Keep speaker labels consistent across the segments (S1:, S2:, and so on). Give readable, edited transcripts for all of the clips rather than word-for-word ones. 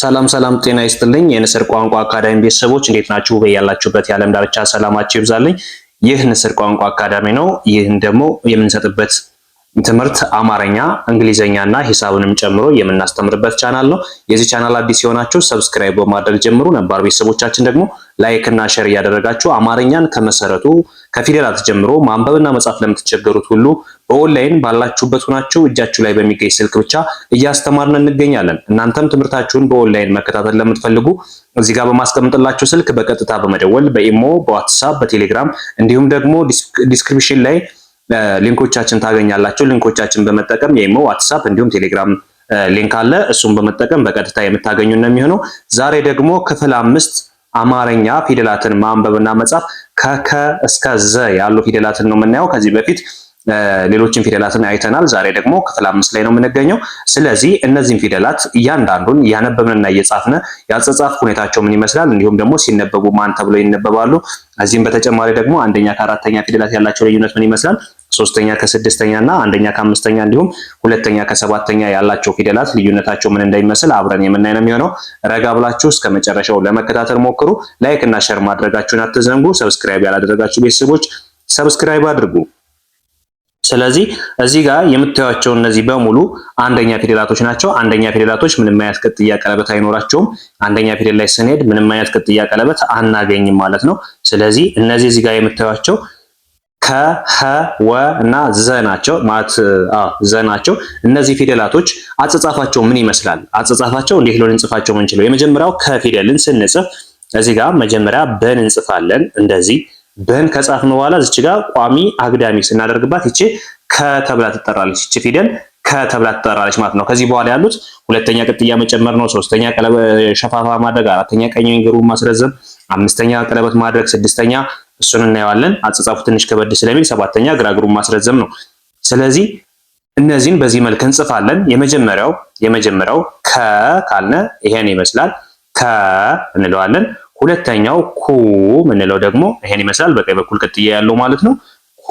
S1: ሰላም ሰላም ጤና ይስጥልኝ የንስር ቋንቋ አካዳሚ ቤተሰቦች እንዴት ናችሁ? በያላችሁበት የዓለም ዳርቻ ሰላማችሁ ይብዛልኝ። ይህ ንስር ቋንቋ አካዳሚ ነው። ይህን ደግሞ የምንሰጥበት ትምህርት አማርኛ፣ እንግሊዘኛና ሂሳብንም ጨምሮ የምናስተምርበት ቻናል ነው። የዚህ ቻናል አዲስ የሆናችሁ ሰብስክራይብ በማድረግ ጀምሩ። ነባር ቤተሰቦቻችን ደግሞ ላይክ እና ሼር እያደረጋችሁ አማርኛን ከመሰረቱ ከፊደላት ጀምሮ ማንበብና መጻፍ ለምትቸገሩት ሁሉ በኦንላይን ባላችሁበት ሆናችሁ እጃችሁ ላይ በሚገኝ ስልክ ብቻ እያስተማርን እንገኛለን። እናንተም ትምህርታችሁን በኦንላይን መከታተል ለምትፈልጉ እዚህ ጋር በማስቀምጥላችሁ ስልክ በቀጥታ በመደወል በኢሞ፣ በዋትስአፕ፣ በቴሌግራም እንዲሁም ደግሞ ዲስክሪፕሽን ላይ ሊንኮቻችን ታገኛላችሁ። ሊንኮቻችን በመጠቀም የኢሞ፣ ዋትስአፕ እንዲሁም ቴሌግራም ሊንክ አለ። እሱን በመጠቀም በቀጥታ የምታገኙ ነው የሚሆነው። ዛሬ ደግሞ ክፍል 5 አማርኛ ፊደላትን ማንበብና መጻፍ ከከ እስከ ዘ ያሉ ፊደላትን ነው የምናየው። ከዚህ በፊት ሌሎችን ፊደላትን አይተናል። ዛሬ ደግሞ ክፍል 5 ላይ ነው የምንገኘው። ስለዚህ እነዚህን ፊደላት እያንዳንዱን እያነበብንና እየጻፍን ያጻጻፍ ሁኔታቸው ምን ይመስላል፣ እንዲሁም ደግሞ ሲነበቡ ማን ተብለው ይነበባሉ፣ እዚህም በተጨማሪ ደግሞ አንደኛ ከአራተኛ ፊደላት ያላቸው ልዩነት ምን ይመስላል፣ ሶስተኛ ከስድስተኛ እና አንደኛ ከአምስተኛ እንዲሁም ሁለተኛ ከሰባተኛ ያላቸው ፊደላት ልዩነታቸው ምን እንደሚመስል አብረን የምናይ ነው የሚሆነው። ረጋ ብላችሁ እስከ መጨረሻው ለመከታተል ሞክሩ። ላይክ እና ሼር ማድረጋችሁን አትዘንጉ። ሰብስክራይብ ያላደረጋችሁ ቤተሰቦች ሰብስክራይብ አድርጉ። ስለዚህ እዚህ ጋር የምታዩቸው እነዚህ በሙሉ አንደኛ ፊደላቶች ናቸው። አንደኛ ፊደላቶች ምንም አይነት ቅጥያ ቀለበት አይኖራቸውም። አንደኛ ፊደል ላይ ስንሄድ ምንም አይነት ቅጥያ ቀለበት አናገኝም ማለት ነው። ስለዚህ እነዚህ እዚህ ጋር የምታዩቸው ከ፣ ሀ፣ ወ እና ዘ ናቸው ማለት ዘ ናቸው። እነዚህ ፊደላቶች አጻጻፋቸው ምን ይመስላል? አጻጻፋቸው እንዴት ነው ልንጽፋቸው የምንችለው? የመጀመሪያው ከፊደልን ስንጽፍ እዚህ ጋር መጀመሪያ በን እንጽፋለን። እንደዚህ በን ከጻፍን በኋላ እዚች ጋር ቋሚ አግዳሚ ስናደርግባት ይቺ ከተብላ ትጠራለች። ይቺ ፊደል ከተብላ ትጠራለች ማለት ነው። ከዚህ በኋላ ያሉት ሁለተኛ ቅጥያ መጨመር ነው። ሶስተኛ ሸፋፋ ማድረግ፣ አራተኛ ቀኝ እግሩን ማስረዘም፣ አምስተኛ ቀለበት ማድረግ፣ ስድስተኛ እሱን እናየዋለን። አጻጻፉ ትንሽ ከበድ ስለሚል ሰባተኛ ግራ እግሩን ማስረዘም ነው። ስለዚህ እነዚህን በዚህ መልክ እንጽፋለን። የመጀመሪያው ከ ካልነ ይሄን ይመስላል። ከ እንለዋለን። ሁለተኛው ኩ ምንለው ደግሞ ይሄን ይመስላል። በቀኝ በኩል ቅጥያ ያለው ማለት ነው። ኩ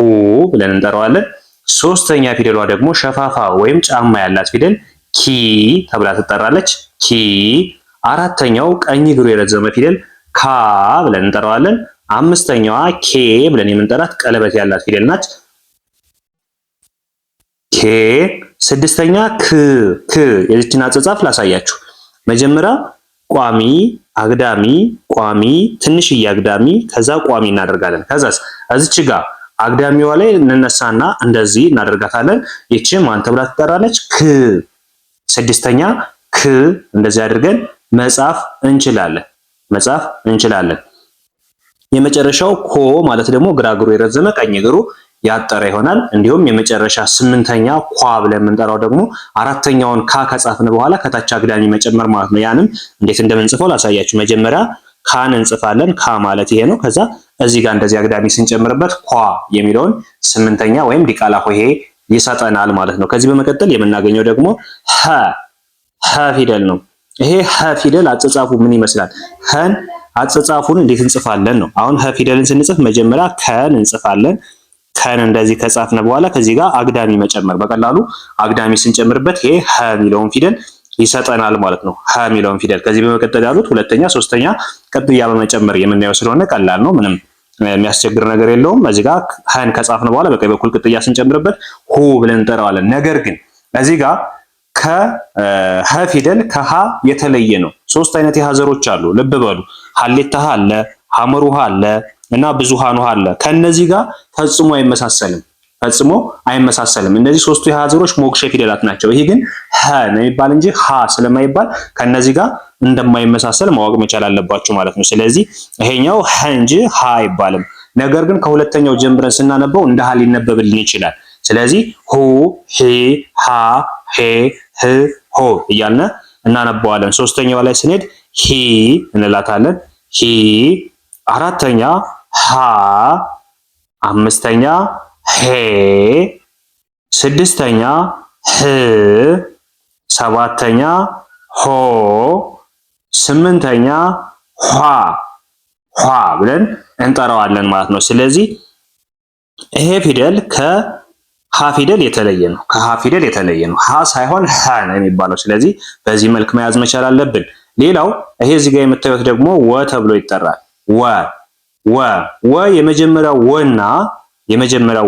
S1: ብለን እንጠራዋለን። ሶስተኛ ፊደሏ ደግሞ ሸፋፋ ወይም ጫማ ያላት ፊደል ኪ ተብላ ትጠራለች። ኪ። አራተኛው ቀኝ እግሩ የረዘመ ፊደል ካ ብለን እንጠራዋለን። አምስተኛዋ ኬ ብለን የምንጠራት ቀለበት ያላት ፊደል ናት። ኬ። ስድስተኛ ክ የዚችን አጻጻፍ ላሳያችሁ። መጀመሪያ ቋሚ አግዳሚ ቋሚ ትንሽዬ አግዳሚ ከዛ ቋሚ እናደርጋለን። ከዛስ እዚች ጋር አግዳሚዋ ላይ እንነሳና እንደዚህ እናደርጋታለን። ይቺ ማን ተብላ ትጠራለች? ክ። ስድስተኛ ክ እንደዚህ አድርገን መጻፍ እንችላለን። የመጨረሻው ኮ ማለት ደግሞ ግራ እግሩ የረዘመ ቀኝ እግሩ ያጠረ ይሆናል። እንዲሁም የመጨረሻ ስምንተኛ ኳ ብለን የምንጠራው ደግሞ አራተኛውን ካ ከጻፍን በኋላ ከታች አግዳሚ መጨመር ማለት ነው። ያንም እንዴት እንደምንጽፈው ላሳያችሁ። መጀመሪያ ካን እንጽፋለን። ካ ማለት ይሄ ነው። ከዛ እዚህ ጋር እንደዚህ አግዳሚ ስንጨምርበት ኳ የሚለውን ስምንተኛ ወይም ዲቃላ ሆሄ ይሰጠናል ማለት ነው። ከዚህ በመቀጠል የምናገኘው ደግሞ ሀ ፊደል ነው። ይሄ ሀ ፊደል አጻጻፉ ምን ይመስላል? ሀን አጻጻፉን እንዴት እንጽፋለን ነው። አሁን ሀ ፊደልን ስንጽፍ መጀመሪያ ከን እንጽፋለን። ከን እንደዚህ ከጻፍነ በኋላ ከዚህ ጋር አግዳሚ መጨመር፣ በቀላሉ አግዳሚ ስንጨምርበት ይሄ ሀ የሚለውን ፊደል ይሰጠናል ማለት ነው። ሀ የሚለውን ፊደል ከዚህ በመቀጠል ያሉት ሁለተኛ፣ ሶስተኛ ቅጥያ በመጨመር የምናየው ስለሆነ ቀላል ነው። ምንም የሚያስቸግር ነገር የለውም። እዚህ ጋር ሀን ከጻፍነ በኋላ በቀኝ በኩል ቅጥያ ስንጨምርበት ሁ ብለን እንጠራዋለን። ነገር ግን እዚህ ጋር ከሀ ፊደል ከሀ የተለየ ነው። ሶስት አይነት የሀ ዘሮች አሉ። ልብ በሉ። ሀሌታ ሀ አለ፣ ሐመር ውሃ አለ እና ብዙሃን ውሃ አለ። ከነዚህ ጋር ፈጽሞ አይመሳሰልም። እነዚህ ሶስቱ የሀ ዘሮች ሞክሼ ፊደላት ናቸው። ይሄ ግን ሀ ነው የሚባል እንጂ ሀ ስለማይባል ከነዚህ ጋር እንደማይመሳሰል ማወቅ መቻል አለባችሁ ማለት ነው። ስለዚህ ይሄኛው ሀ እንጂ ሀ አይባልም። ነገር ግን ከሁለተኛው ጀምረን ስናነበው እንደ ሀ ሊነበብልን ይችላል። ስለዚህ ሁ፣ ሂ፣ ሃ፣ ሄ፣ ህ፣ ሆ እያልን እናነበዋለን። ሶስተኛው ላይ ስንሄድ ሂ እንላታለን። ሂ። አራተኛ ሃ፣ አምስተኛ ሄ፣ ስድስተኛ ህ፣ ሰባተኛ ሆ፣ ስምንተኛ ኋ ብለን እንጠራዋለን ማለት ነው። ስለዚህ ይሄ ፊደል ከሀ ፊደል የተለየ ነው። ሀ ሳይሆን ሀ ነው የሚባለው። ስለዚህ በዚህ መልክ መያዝ መቻል አለብን። ሌላው ይሄ እዚህ ጋር የምታዩት ደግሞ ወ ተብሎ ይጠራል። ወ የመጀመሪያው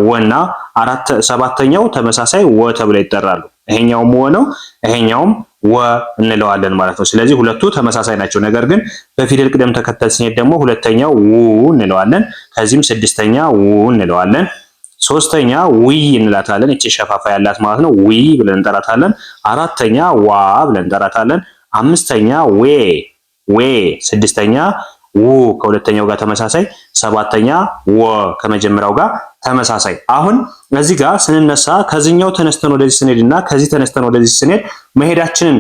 S1: ወና ሰባተኛው ተመሳሳይ ወ ተብሎ ይጠራሉ። ይሄኛውም ወ ነው፣ ይሄኛውም ወ እንለዋለን ማለት ነው። ስለዚህ ሁለቱ ተመሳሳይ ናቸው። ነገር ግን በፊደል ቅደም ተከተል ስንሄድ ደግሞ ሁለተኛው ው እንለዋለን። ከዚህም ስድስተኛ ው እንለዋለን። ሶስተኛ ዊ እንላታለን። እቺ ሸፋፋ ያላት ማለት ነው። ዊ ብለን እንጠራታለን። አራተኛ ዋ ብለን እንጠራታለን። አምስተኛ ዌ፣ ስድስተኛ ው ከሁለተኛው ጋር ተመሳሳይ፣ ሰባተኛ ወ ከመጀመሪያው ጋር ተመሳሳይ። አሁን እዚህ ጋር ስንነሳ ከዚህኛው ተነስተን ወደዚህ ስንሄድና ከዚህ ተነስተን ወደዚህ ስንሄድ መሄዳችንን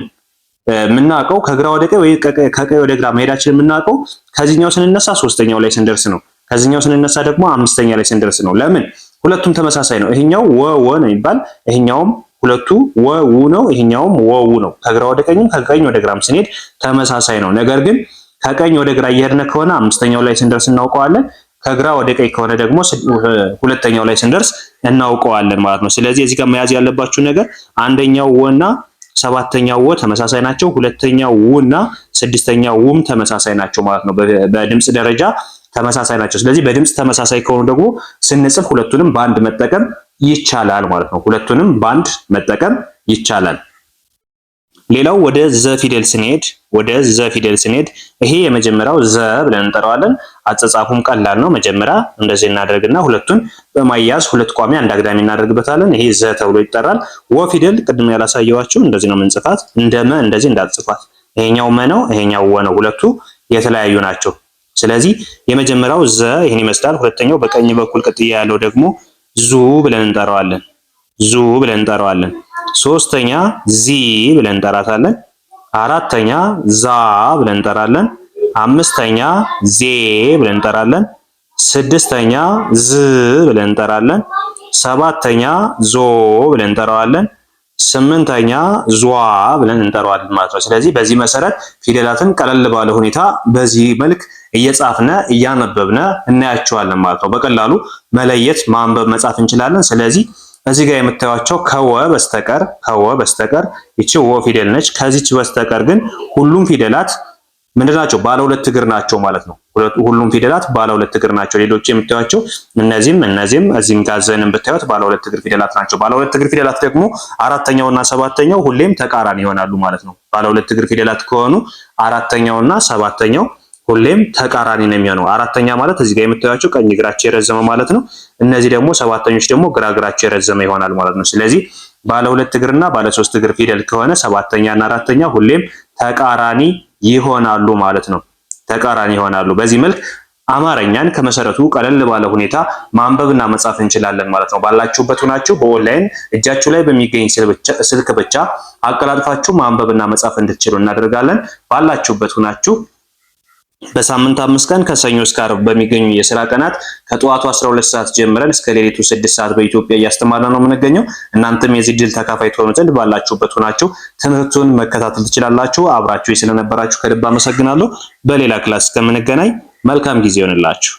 S1: የምናውቀው ከግራ ወደ ቀኝ ወይ ከቀኝ ወደ ግራ መሄዳችንን የምናውቀው ከዚህኛው ስንነሳ ሶስተኛው ላይ ስንደርስ ነው። ከዚህኛው ስንነሳ ደግሞ አምስተኛ ላይ ስንደርስ ነው። ለምን? ሁለቱም ተመሳሳይ ነው። ይሄኛው ወ ነው የሚባል፣ ይሄኛውም ሁለቱ ወ ነው፣ ይሄኛውም ወ ነው። ከግራ ወደ ቀኝም ከቀኝ ወደ ግራም ስንሄድ ተመሳሳይ ነው። ነገር ግን ከቀኝ ወደ ግራ እየሄድን ከሆነ አምስተኛው ላይ ስንደርስ እናውቀዋለን። ከግራ ወደ ቀኝ ከሆነ ደግሞ ሁለተኛው ላይ ስንደርስ እናውቀዋለን ማለት ነው። ስለዚህ እዚህ ጋር መያዝ ያለባችሁ ነገር አንደኛው ወና ሰባተኛው ወ ተመሳሳይ ናቸው። ሁለተኛው ውና ስድስተኛው ውም ተመሳሳይ ናቸው ማለት ነው። በድምጽ ደረጃ ተመሳሳይ ናቸው። ስለዚህ በድምጽ ተመሳሳይ ከሆኑ ደግሞ ስንጽፍ ሁለቱንም በአንድ መጠቀም ይቻላል ማለት ነው። ሁለቱንም በአንድ መጠቀም ይቻላል። ሌላው ወደ ዘ ፊደል ስንሄድ ይሄ የመጀመሪያው ዘ ብለን እንጠራዋለን። አጸጻፉም ቀላል ነው። መጀመሪያ እንደዚህ እናደርግና ሁለቱን በማያያዝ ሁለት ቋሚ አንድ አግዳሚ እናደርግበታለን። ይሄ ዘ ተብሎ ይጠራል። ወ ፊደል ቅድም ያላሳየዋችሁ እንደዚህ ነው የምንጽፋት። እንደመ እንደዚህ እንዳትጽፏት። ይሄኛው መ ነው፣ ይሄኛው ወ ነው። ሁለቱ የተለያዩ ናቸው። ስለዚህ የመጀመሪያው ዘ ይሄን ይመስላል። ሁለተኛው በቀኝ በኩል ቅጥያ ያለው ደግሞ ዙ ብለን እንጠራዋለን። ሶስተኛ ዚ ብለን እንጠራታለን። አራተኛ ዛ ብለን እንጠራለን። አምስተኛ ዜ ብለን እንጠራለን። ስድስተኛ ዝ ብለን እንጠራለን። ሰባተኛ ዞ ብለን እንጠራዋለን። ስምንተኛ ዟ ብለን እንጠራዋለን ማለት ነው። ስለዚህ በዚህ መሰረት ፊደላትን ቀለል ባለ ሁኔታ በዚህ መልክ እየጻፍነ እያነበብነ እናያቸዋለን ማለት ነው። በቀላሉ መለየት ማንበብ መጻፍ እንችላለን። ስለዚህ እዚህ ጋር የምታዩቸው ከወ በስተቀር ይቺ ወ ፊደል ነች። ከዚች በስተቀር ግን ሁሉም ፊደላት ምንድናቸው? ባለ ሁለት እግር ናቸው ማለት ነው። ሁሉም ፊደላት ባለ ሁለት እግር ናቸው። ሌሎች የምታዩቸው እነዚህም እዚህም ጋር ዘንም ብታዩት ባለ ሁለት እግር ፊደላት ናቸው። ባለ ሁለት እግር ፊደላት ደግሞ አራተኛውና ሰባተኛው ሁሌም ተቃራኒ ይሆናሉ ማለት ነው። ባለ ሁለት እግር ፊደላት ከሆኑ አራተኛውና ሰባተኛው ሁሌም ተቃራኒ ነው የሚሆነው። አራተኛ ማለት እዚህ ጋር የምታዩቸው ቀኝ እግራቸው የረዘመ ማለት ነው። እነዚህ ደግሞ ሰባተኞች ደግሞ ግራ እግራቸው የረዘመ ይሆናል ማለት ነው። ስለዚህ ባለ ሁለት እግርና ባለ ሶስት እግር ፊደል ከሆነ ሰባተኛ እና አራተኛ ሁሌም ተቃራኒ ይሆናሉ ማለት ነው። ተቃራኒ ይሆናሉ። በዚህ መልክ አማርኛን ከመሰረቱ ቀለል ባለ ሁኔታ ማንበብና መጻፍ እንችላለን ማለት ነው። ባላችሁበት ሆናችሁ በኦንላይን እጃችሁ ላይ በሚገኝ ስልክ ብቻ አቀላጥፋችሁ ማንበብና መጻፍ እንድትችሉ እናደርጋለን። ባላችሁበት ሆናችሁ በሳምንት 5 ቀን ከሰኞ እስከ ዓርብ በሚገኙ የሥራ ቀናት ከጠዋቱ 12 ሰዓት ጀምረን እስከ ሌሊቱ 6 ሰዓት በኢትዮጵያ እያስተማርን ነው የምንገኘው። እናንተም የዚህ ድል ተካፋይ ትሆኑ ዘንድ ባላችሁበት ሆናችሁ ትምህርቱን መከታተል ትችላላችሁ። አብራችሁ ስለነበራችሁ ከልብ አመሰግናለሁ። በሌላ ክላስ እስከምንገናኝ መልካም ጊዜ ይሆንላችሁ።